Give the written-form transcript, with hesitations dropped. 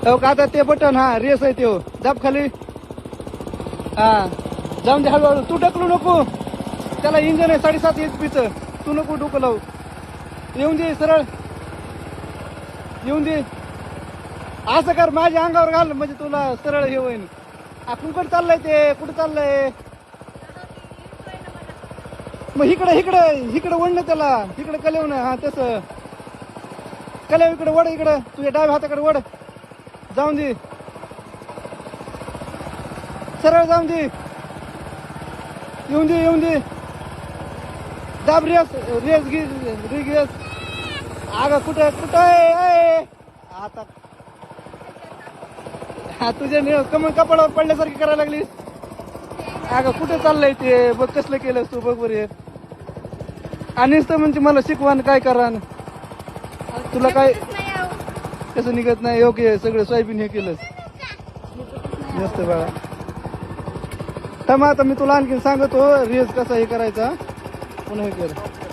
हो का आता ते बटन हा रेस आहे त्यो दाब खाली हा जाऊन दे हळूहळू तू ढकलू नको त्याला इंजन आहे 7.5 HP च तू नको डोकं लावू येऊन दे सरळ येऊन दे असं कर माझ्या अंगावर घाल म्हणजे तुला सरळ हे होईल कुठं चाललंय ते कुठं चाललंय मग इकडं वड ना त्याला इकडं कलेव ना हा तसं कलेव इकडे वड इकडं तुझ्या डाव्या हाताकडे वड जाऊन दे सरळ जाऊन दे येऊन दे दाब रेस घे अगं कुठं आहे आता हा तुझ्या कपाळावर पडल्यासारखी करायला लागली अगं कुठे चाललंय ते बघ कसलं केलंस तू बघ बरे आणिच तर म्हणजे मला शिकवान काय करा तुला काय कसं निघत नाही योग्य सगळं सोयाबीन हे केलंस मस्त बाळा थांब आता मी तुला आणखीन सांगतो रेस कसा हे करायचा पुन्हा हे कर